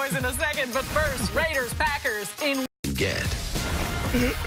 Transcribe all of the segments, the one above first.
Cowboys in a second, but first, Raiders, Packers in...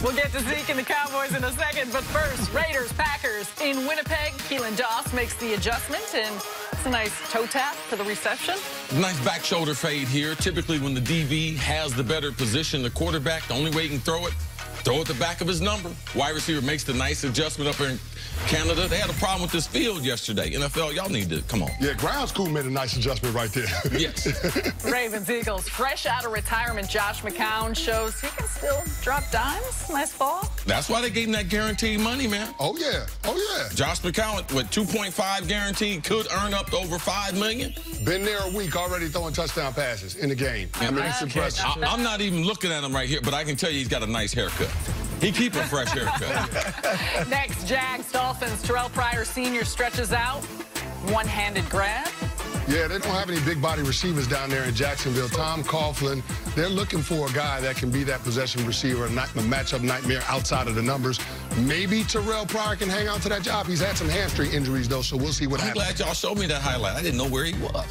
We'll get to Zeke and the Cowboys in a second, but first, Raiders, Packers in Winnipeg. Keelan Doss makes the adjustment, and it's a nice toe tap for the reception. Nice back shoulder fade here. Typically, when the DB has the better position, the quarterback, the only way he can throw it the back of his number. Wide receiver makes the nice adjustment up in Canada. They had a problem with this field yesterday. NFL, y'all need to, come on. Yeah, ground school made a nice adjustment right there. Yes. Ravens, Eagles, fresh out of retirement, Josh McCown shows he can still drop dimes last fall. That's why they gave him that guaranteed money, man. Oh, yeah. Oh, yeah. Josh McCown, with 2.5 guaranteed, could earn up to over $5 million. Been there a week already throwing touchdown passes in the game. I mean, it's impressive. I'm not even looking at him right here, but I can tell you he's got a nice haircut. He keep a fresh haircut. Next, Jags, Dolphins, Terrell Pryor Sr. stretches out. One-handed grab. Yeah, they don't have any big-body receivers down there in Jacksonville. Tom Coughlin, they're looking for a guy that can be that possession receiver, a matchup nightmare outside of the numbers. Maybe Terrell Pryor can hang on to that job. He's had some hamstring injuries, though, so we'll see what happens. I'm glad y'all showed me that highlight. I didn't know where he was.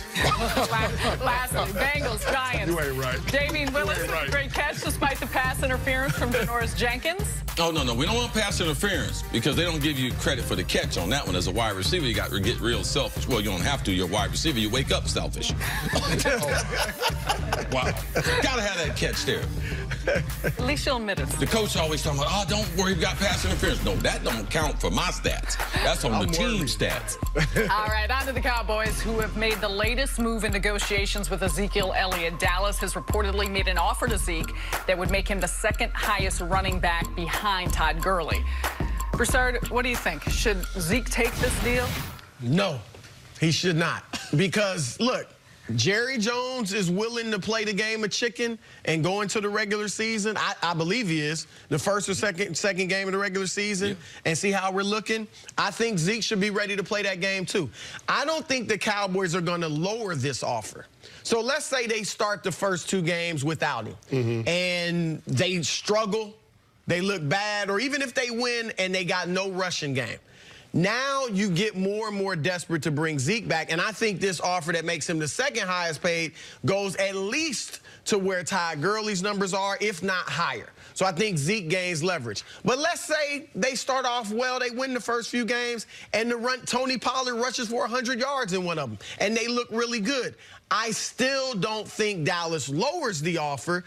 Lastly, Bengals, Giants. You ain't right. Damien Willis, right. Great catch despite the pass interference from Janoris Jenkins. Oh, no. We don't want pass interference because they don't give you credit for the catch on that one. As a wide receiver, you got to get real selfish. Well, you don't have to. You're a wide receiver. You wake up selfish. Wow. Got to have that catch there. At least you'll admit it. The coach always talking about, oh, don't worry, you got pass interference. No, that don't count for my stats. That's on the team stats. All right, on to the Cowboys, who have made the latest move in negotiations with Ezekiel Elliott. Dallas has reportedly made an offer to Zeke that would make him the second highest running back behind Todd Gurley. Broussard, what do you think? Should Zeke take this deal? No, he should not. Because, look, Jerry Jones is willing to play the game of chicken and go into the regular season. I believe he is, the first or second game of the regular season, and see how we're looking. I think Zeke should be ready to play that game too. I don't think the Cowboys are going to lower this offer. So let's say they start the first two games without him, and they struggle, they look bad, or even if they win and they got no rushing game. Now you get more and more desperate to bring Zeke back, and I think this offer that makes him the second highest paid goes at least to where Todd Gurley's numbers are, if not higher. So I think Zeke gains leverage. But let's say they start off well, they win the first few games, and Tony Pollard rushes for 100 yards in one of them, and they look really good. I still don't think Dallas lowers the offer,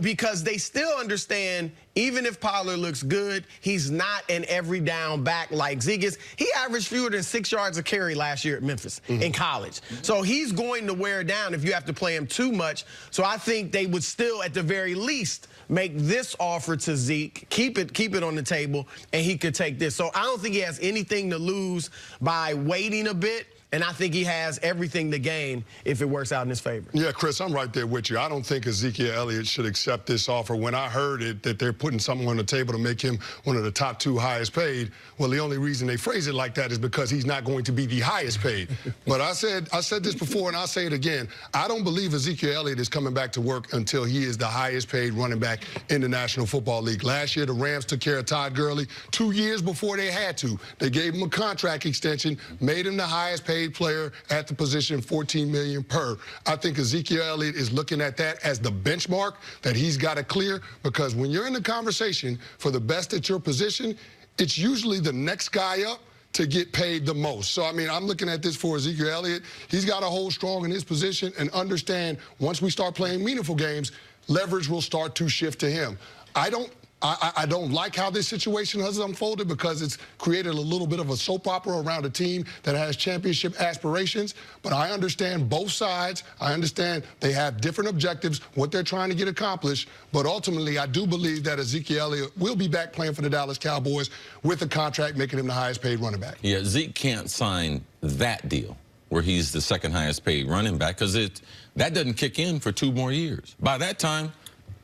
because they still understand even if Pollard looks good, he's not an every down back like Zeke is. He averaged fewer than 6 yards a carry last year at Memphis in college. So he's going to wear down if you have to play him too much. So I think they would still, at the very least, make this offer to Zeke, keep it on the table, and he could take this. So I don't think he has anything to lose by waiting a bit. And I think he has everything to gain if it works out in his favor. Yeah, Chris, I'm right there with you. I don't think Ezekiel Elliott should accept this offer. When I heard it, that they're putting something on the table to make him one of the top 2 highest paid, well, the only reason they phrase it like that is because he's not going to be the highest paid. But I said this before, and I'll say it again. I don't believe Ezekiel Elliott is coming back to work until he is the highest paid running back in the National Football League. Last year, the Rams took care of Todd Gurley 2 years before they had to. They gave him a contract extension, made him the highest paid player at the position, $14 million per. I think Ezekiel Elliott is looking at that as the benchmark that he's got to clear, because when you're in the conversation for the best at your position, it's usually the next guy up to get paid the most. So, I mean, I'm looking at this for Ezekiel Elliott. He's got to hold strong in his position and understand once we start playing meaningful games, leverage will start to shift to him. I don't like how this situation has unfolded, because it's created a little bit of a soap opera around a team that has championship aspirations. But I understand both sides. I understand they have different objectives, what they're trying to get accomplished. But ultimately, I do believe that Ezekiel Elliott will be back playing for the Dallas Cowboys with a contract making him the highest paid running back. Yeah, Zeke can't sign that deal where he's the second highest paid running back, because that doesn't kick in for 2 more years. By that time,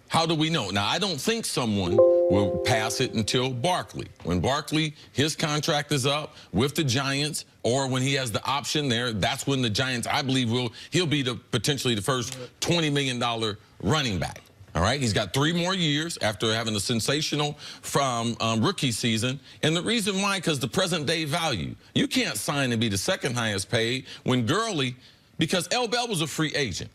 how do we know? Now, I don't think someone will pass it until Barkley. When Barkley, his contract is up with the Giants, or when he has the option there, that's when the Giants, I believe, he'll be potentially the first $20 million running back. All right, he's got 3 more years after having a sensational rookie season. And the reason why, because the present day value. You can't sign and be the second highest paid when Gurley, because L. Bell was a free agent.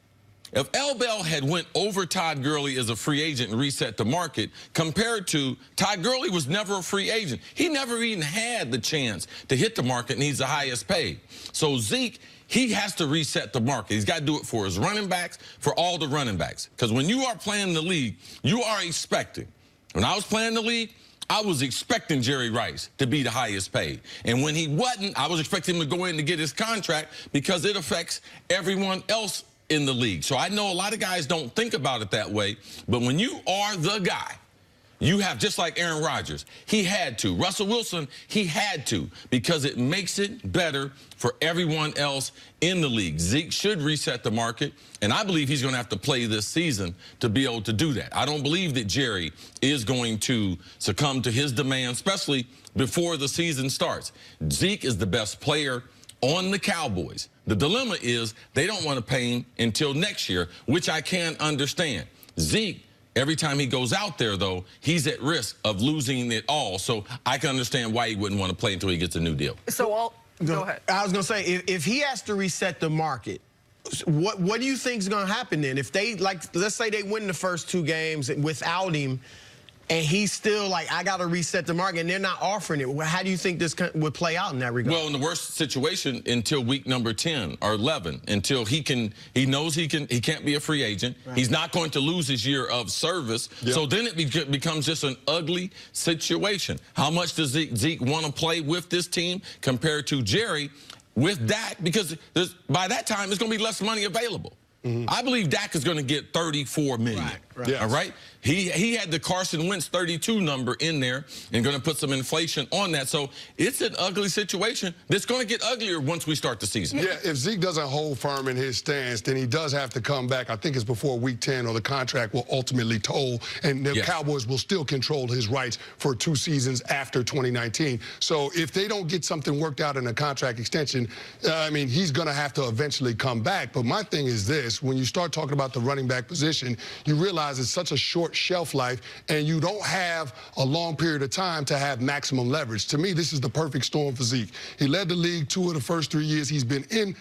If L. Bell had went over Todd Gurley as a free agent and reset the market, compared to Todd Gurley was never a free agent. He never even had the chance to hit the market, and he's the highest paid. So Zeke, he has to reset the market. He's got to do it for his running backs, for all the running backs. Because when you are playing the league, you are expecting. When I was playing the league, I was expecting Jerry Rice to be the highest paid. And when he wasn't, I was expecting him to go in to get his contract because it affects everyone else in the league. So I know a lot of guys don't think about it that way, but when you are the guy, you have, just like Aaron Rodgers, he had to. Russell Wilson, he had to, because it makes it better for everyone else in the league. Zeke should reset the market, and I believe he's going to have to play this season to be able to do that. I don't believe that Jerry is going to succumb to his demands, especially before the season starts. Zeke is the best player on the Cowboys. The dilemma is they don't want to pay him until next year, which I can understand. Zeke, every time he goes out there, though, he's at risk of losing it all. So I can understand why he wouldn't want to play until he gets a new deal. So go ahead. I was going to say, if he has to reset the market, what do you think is going to happen then? If they, like, let's say they win the first 2 games without him, and he's still like, I got to reset the market, and they're not offering it. How do you think this would play out in that regard? Well, in the worst situation, until week number 10 or 11, until he knows he can't be a free agent. Right. He's not going to lose his year of service. Yep. So then it becomes just an ugly situation. How much does Zeke want to play with this team compared to Jerry with Dak? Because by that time, there's going to be less money available. I believe Dak is going to get $34 million. Right. Yes. All right? He had the Carson Wentz 32 number in there and going to put some inflation on that. So it's an ugly situation that's going to get uglier once we start the season. Yeah, if Zeke doesn't hold firm in his stance, then he does have to come back. I think it's before week 10 or the contract will ultimately toll, and the Cowboys will still control his rights for 2 seasons after 2019. So if they don't get something worked out in a contract extension, I mean, he's going to have to eventually come back. But my thing is this. When you start talking about the running back position, you realize it's such a short shelf life, and you don't have a long period of time to have maximum leverage. To me, this is the perfect storm for Zeke. He led the league 2 of the first 3 years he's been in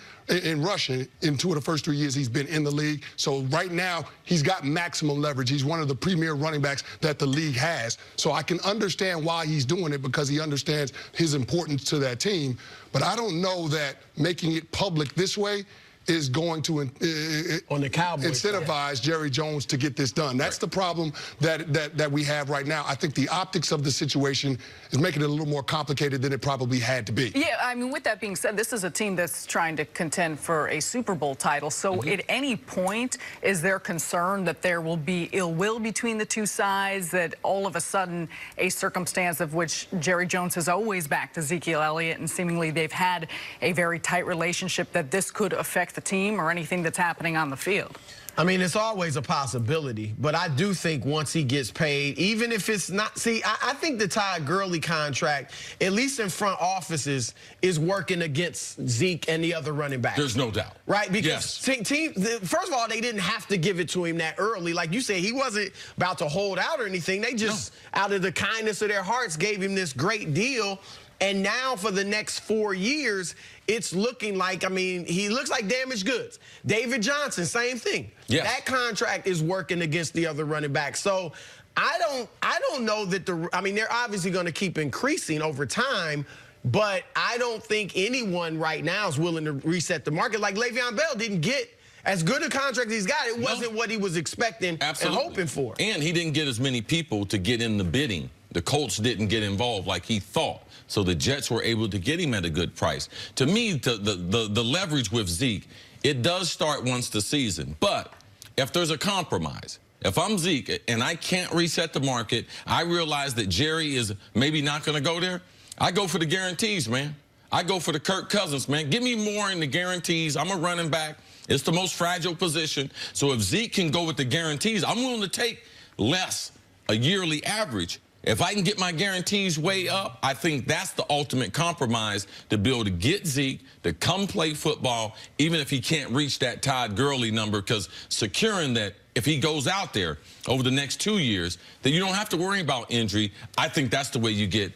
rushing. In 2 of the first 3 years he's been in the league. So right now, he's got maximum leverage. He's one of the premier running backs that the league has. So I can understand why he's doing it, because he understands his importance to that team. But I don't know that making it public this way is going to on the Cowboys incentivize Jerry Jones to get this done. That's the problem that we have right now. I think the optics of the situation is making it a little more complicated than it probably had to be. Yeah, I mean, with that being said, this is a team that's trying to contend for a Super Bowl title. So at any point, is there concern that there will be ill will between the two sides, that all of a sudden a circumstance of which Jerry Jones has always backed Ezekiel Elliott, and seemingly they've had a very tight relationship, that this could affect the team or anything that's happening on the field? I mean, it's always a possibility, but I do think once he gets paid, even if it's not, see, I think the Todd Gurley contract, at least in front offices, is working against Zeke and the other running backs. There's no doubt. Right? Because first of all, they didn't have to give it to him that early. Like you said, he wasn't about to hold out or anything. They just, out of the kindness of their hearts, gave him this great deal. And now for the next 4 years, it's looking like, I mean, he looks like damaged goods. David Johnson, same thing. Yes. That contract is working against the other running back. So I don't know that I mean, they're obviously going to keep increasing over time, but I don't think anyone right now is willing to reset the market. Like Le'Veon Bell didn't get as good a contract as he's got. It wasn't what he was expecting and hoping for. And he didn't get as many people to get in the bidding. The Colts didn't get involved like he thought. So the Jets were able to get him at a good price. To me, the leverage with Zeke, it does start once the season. But if there's a compromise, if I'm Zeke and I can't reset the market, I realize that Jerry is maybe not going to go there, I go for the guarantees, man. I go for the Kirk Cousins, man. Give me more in the guarantees. I'm a running back. It's the most fragile position. So if Zeke can go with the guarantees, I'm willing to take less, a yearly average. If I can get my guarantees way up, I think that's the ultimate compromise to be able to get Zeke to come play football, even if he can't reach that Todd Gurley number, because securing that if he goes out there over the next 2 years, then you don't have to worry about injury. I think that's the way you get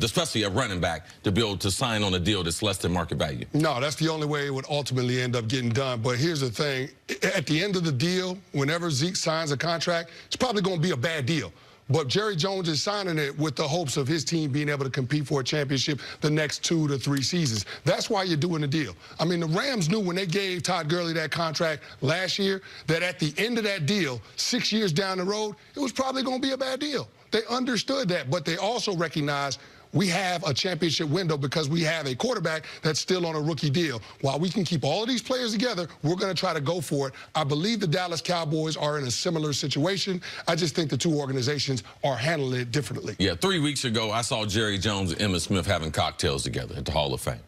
especially a running back, to be able to sign on a deal that's less than market value. No, that's the only way it would ultimately end up getting done. But here's the thing. At the end of the deal, whenever Zeke signs a contract, it's probably going to be a bad deal. But Jerry Jones is signing it with the hopes of his team being able to compete for a championship the next 2 to 3 seasons. That's why you're doing the deal. I mean, the Rams knew when they gave Todd Gurley that contract last year that at the end of that deal, 6 years down the road, it was probably going to be a bad deal. They understood that, but they also recognized we have a championship window because we have a quarterback that's still on a rookie deal. While we can keep all of these players together, we're going to try to go for it. I believe the Dallas Cowboys are in a similar situation. I just think the two organizations are handling it differently. Yeah, 3 weeks ago, I saw Jerry Jones and Emmitt Smith having cocktails together at the Hall of Fame.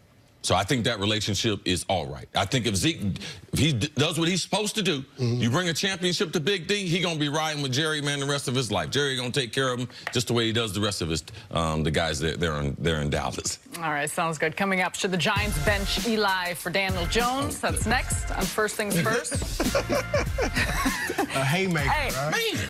So I think that relationship is all right. I think if Zeke, if he does what he's supposed to do, you bring a championship to Big D, he's going to be riding with Jerry, man, the rest of his life. Jerry going to take care of him just the way he does the rest of his, the guys that they're in Dallas. All right, sounds good. Coming up, should the Giants bench Eli for Daniel Jones? That's next on First Things First. A haymaker, Hey, right? Man.